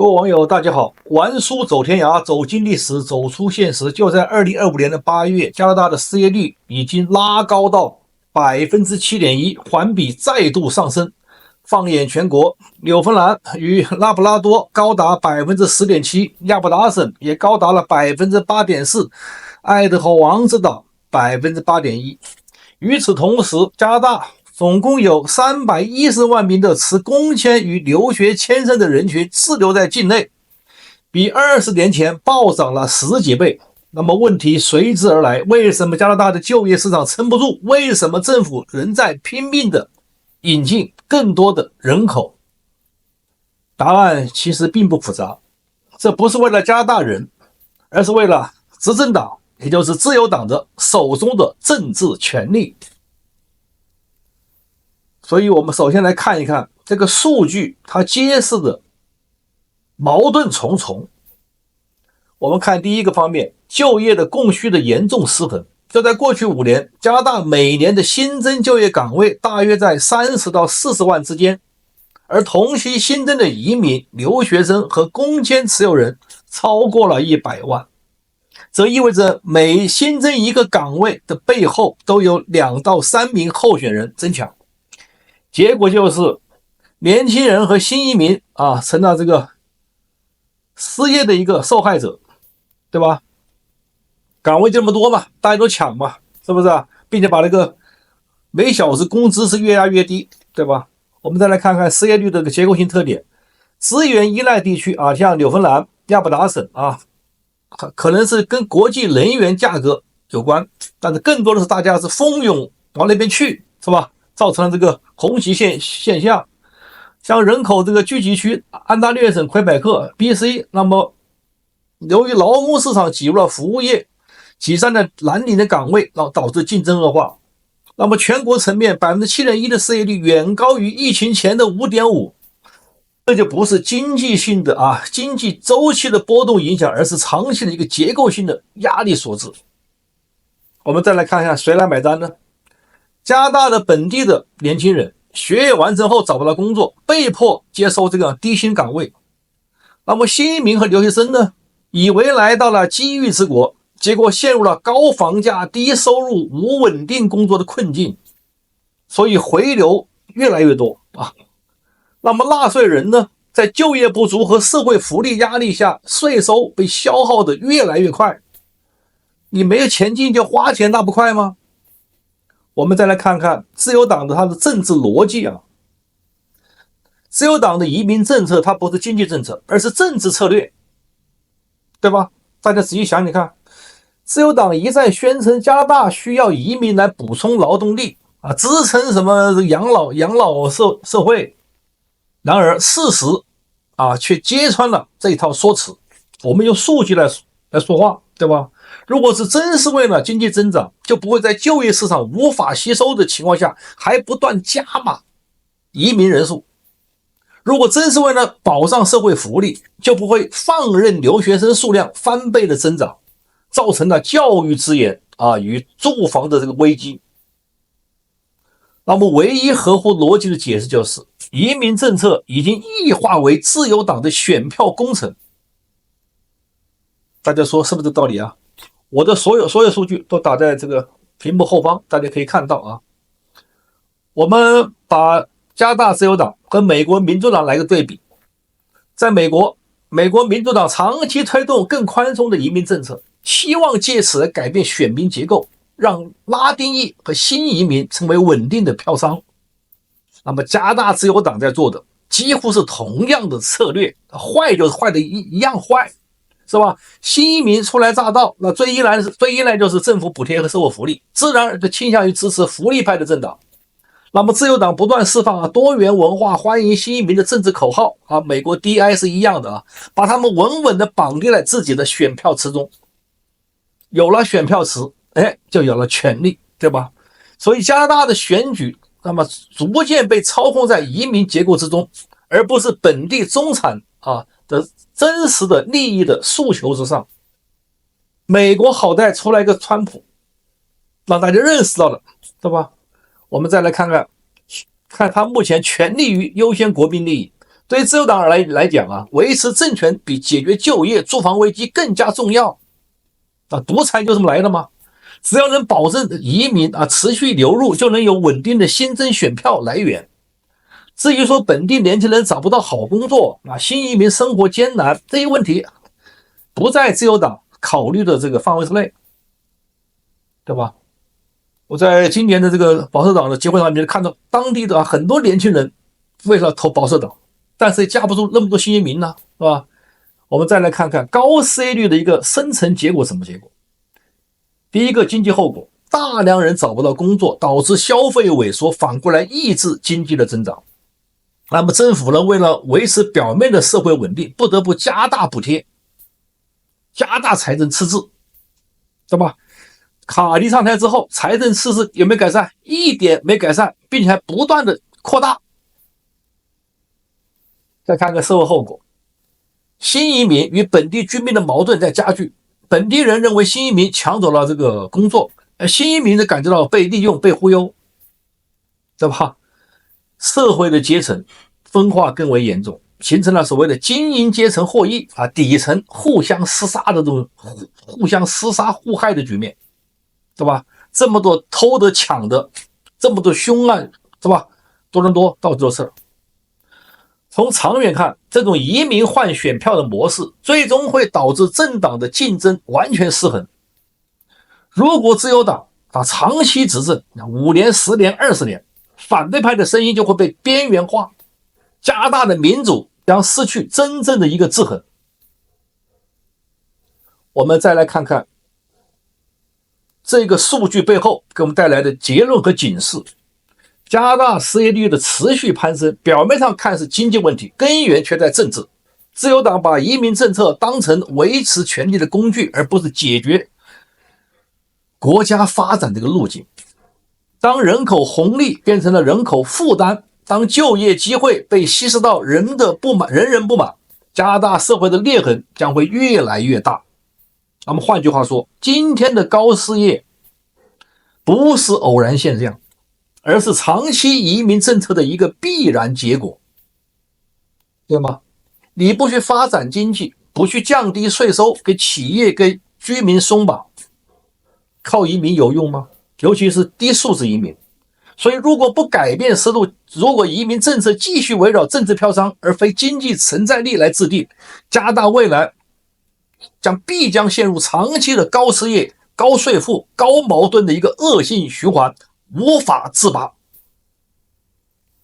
各位网友，大家好！玩书走天涯，走进历史，走出现实。就在2025年的8月，加拿大的失业率已经拉高到7.1%，环比再度上升。放眼全国，纽芬兰与拉布拉多高达10.7%，亚伯达省也高达了8.4%，爱德华王子岛8.1%。与此同时，加拿大总共有310万名的持工签与留学签证的人群滞留在境内，比20年前暴涨了10几倍。那么问题随之而来，为什么加拿大的就业市场撑不住？为什么政府仍在拼命的引进更多的人口？答案其实并不复杂，这不是为了加拿大人，而是为了执政党，也就是自由党的手中的政治权力。所以我们首先来看一看这个数据，它揭示的矛盾重重。我们看第一个方面，就业的供需的严重失衡。就在过去5年，加拿大每年的新增就业岗位大约在30到40万之间，而同期新增的移民、留学生和工签持有人超过了100万。这意味着每新增一个岗位的背后都有2到3名候选人争抢。结果就是年轻人和新移民成了这个失业的一个受害者，对吧？岗位这么多嘛，大家都抢嘛，是不是啊？并且把那个每小时工资是越压越低，对吧？我们再来看看失业率的结构性特点。资源依赖地区像纽芬兰、亚伯达省可能是跟国际能源价格有关，但是更多的是大家是蜂拥往那边去，是吧？造成了这个虹吸现象。像人口这个聚集区安大略省、魁北克、BC， 那么由于劳工市场挤入了服务业，挤占了蓝领的岗位，导致竞争恶化。那么全国层面 7.1% 的失业率远高于疫情前的 5.5%， 这就不是经济性的经济周期的波动影响，而是长期的一个结构性的压力所致。我们再来看一下谁来买单呢？加拿大的本地的年轻人学业完成后找不到工作，被迫接收这个低薪岗位。那么新移民和留学生呢，以为来到了机遇之国，结果陷入了高房价、低收入、无稳定工作的困境，所以回流越来越多那么纳税人呢，在就业不足和社会福利压力下，税收被消耗的越来越快。你没有钱进就花钱，那不快吗？我们再来看看自由党的它的政治逻辑自由党的移民政策它不是经济政策，而是政治策略，对吧？大家仔细想想看，自由党一再宣称加拿大需要移民来补充劳动力支撑什么养老社会，然而事实却揭穿了这一套说辞。我们用数据来说话，对吧？如果是真是为了经济增长，就不会在就业市场无法吸收的情况下还不断加码移民人数。如果真是为了保障社会福利，就不会放任留学生数量翻倍的增长，造成了教育资源与住房的这个危机。那么唯一合乎逻辑的解释就是，移民政策已经异化为自由党的选票工程。大家说是不是这道理啊？我的所有数据都打在这个屏幕后方，大家可以看到我们把加拿大自由党和美国民主党来个对比。在美国民主党长期推动更宽松的移民政策，希望借此来改变选民结构，让拉丁裔和新移民成为稳定的票商。那么加拿大自由党在做的几乎是同样的策略，坏就是坏的一样坏，是吧？新移民初来乍到，那最依赖就是政府补贴和社会福利，自然就倾向于支持福利派的政党。那么自由党不断释放多元文化欢迎新移民的政治口号美国 DI 是一样的把他们稳稳的绑定在自己的选票池中。有了选票池，就有了权力，对吧？所以加拿大的选举那么逐渐被操控在移民结构之中，而不是本地中产的真实的利益的诉求之上。美国好歹出来一个川普，让大家认识到了，对吧？我们再来看他目前全力于优先国民利益，对于自由党来讲啊，维持政权比解决就业、住房危机更加重要啊！独裁就这么来的吗？只要能保证移民啊持续流入，就能有稳定的新增选票来源。至于说本地年轻人找不到好工作啊，新移民生活艰难这些问题，不在自由党考虑的这个范围之内，对吧？我在今年的这个保守党的结婚上面看到当地的很多年轻人为了投保守党，但是也架不住那么多新移民呢，是吧？我们再来看看高失业率的一个深层结果，什么结果？第一个经济后果，大量人找不到工作，导致消费萎缩，反过来抑制经济的增长。那么政府呢，为了维持表面的社会稳定，不得不加大补贴，加大财政赤字，对吧？卡蒂上台之后，财政赤字有没有改善？一点没改善，并且还不断的扩大。再看看社会后果，新移民与本地居民的矛盾在加剧。本地人认为新移民抢走了这个工作，新移民呢感觉到被利用、被忽悠，对吧？社会的阶层分化更为严重，形成了所谓的精英阶层获益啊，底层互相厮杀的这种互相厮杀互害的局面。对吧？这么多偷的抢的，这么多凶案，是吧？多伦多到处都是。从长远看，这种移民换选票的模式，最终会导致政党的竞争完全失衡。如果自由党长期执政5年、10年、20年，反对派的声音就会被边缘化，加大的民主将失去真正的一个制衡。我们再来看看这个数据背后给我们带来的结论和警示。加拿大失业率的持续攀升，表面上看是经济问题，根源却在政治。自由党把移民政策当成维持权力的工具，而不是解决国家发展的一个路径。当人口红利变成了人口负担，当就业机会被稀释到人人不满，加拿大社会的裂痕将会越来越大。那么换句话说，今天的高失业不是偶然现象，而是长期移民政策的一个必然结果，对吗？你不去发展经济，不去降低税收，给企业给居民松绑，靠移民有用吗？尤其是低素质移民。所以如果不改变思路，如果移民政策继续围绕政治票商而非经济承载力来制定，加拿大未来必将陷入长期的高失业、高税负、高矛盾的一个恶性循环，无法自拔。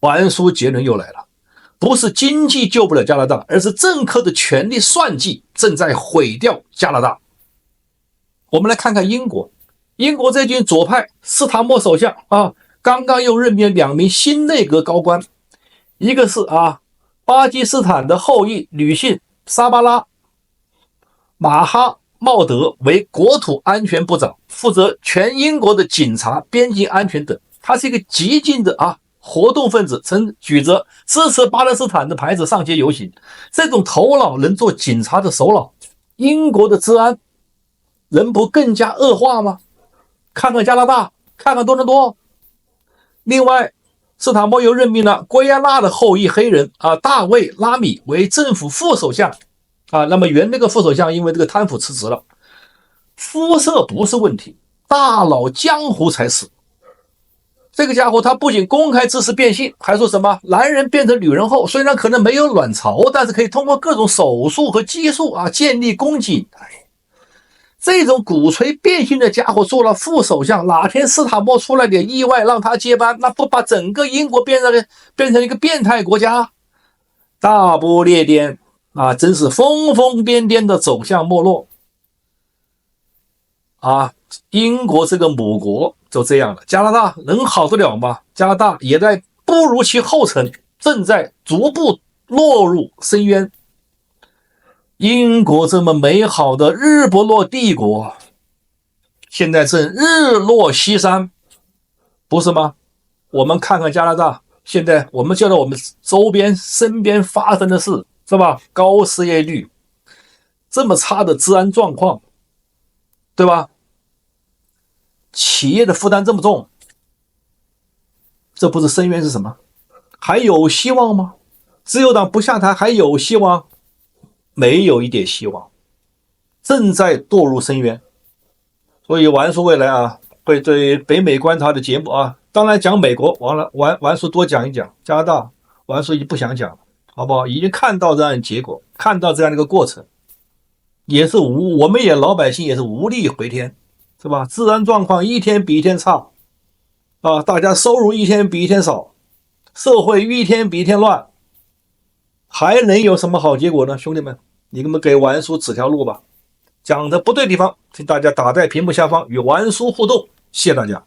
还书结论又来了，不是经济救不了加拿大，而是政客的权力算计正在毁掉加拿大。我们来看看英国，英国这军左派斯塔默首相刚刚又任命2名新内阁高官，一个是巴基斯坦的后裔女性莎巴拉马哈茂德为国土安全部长，负责全英国的警察、边境安全等。他是一个激进的活动分子，曾举着支持巴勒斯坦的牌子上街游行。这种头脑能做警察的首脑，英国的治安能不更加恶化吗？看看加拿大，看看多伦多。另外，斯塔默又任命了圭亚那的后裔黑人大卫拉米为政府副首相那么原那个副首相因为这个贪腐辞职了。肤色不是问题，大脑江湖才是。这个家伙他不仅公开支持变性，还说什么男人变成女人后，虽然可能没有卵巢，但是可以通过各种手术和激素建立宫颈。这种鼓吹变性的家伙做了副首相，哪天斯塔默出来点意外让他接班，那不把整个英国变成一个变态国家，大不列颠真是疯疯癫癫的走向没落英国这个母国就这样了，加拿大能好得了吗？加拿大也在步入其后尘，正在逐步落入深渊。英国这么美好的日不落帝国，现在正日落西山，不是吗？我们看看加拿大，现在我们就在我们周边身边发生的事，是吧？高失业率，这么差的治安状况，对吧？企业的负担这么重，这不是深渊是什么？还有希望吗？自由党不下台还有希望？没有一点希望，正在堕入深渊。所以王叔未来啊，会对北美观察的节目啊，当然讲美国，完了王叔多讲一讲加拿大，王叔已经不想讲了，好不好？已经看到这样的结果，看到这样的一个过程，也是我们也老百姓也是无力回天，是吧？治安状况一天比一天差啊，大家收入一天比一天少，社会一天比一天乱，还能有什么好结果呢？兄弟们，你们给王叔指条路吧。讲的不对的地方，请大家打在屏幕下方与王叔互动，谢谢大家。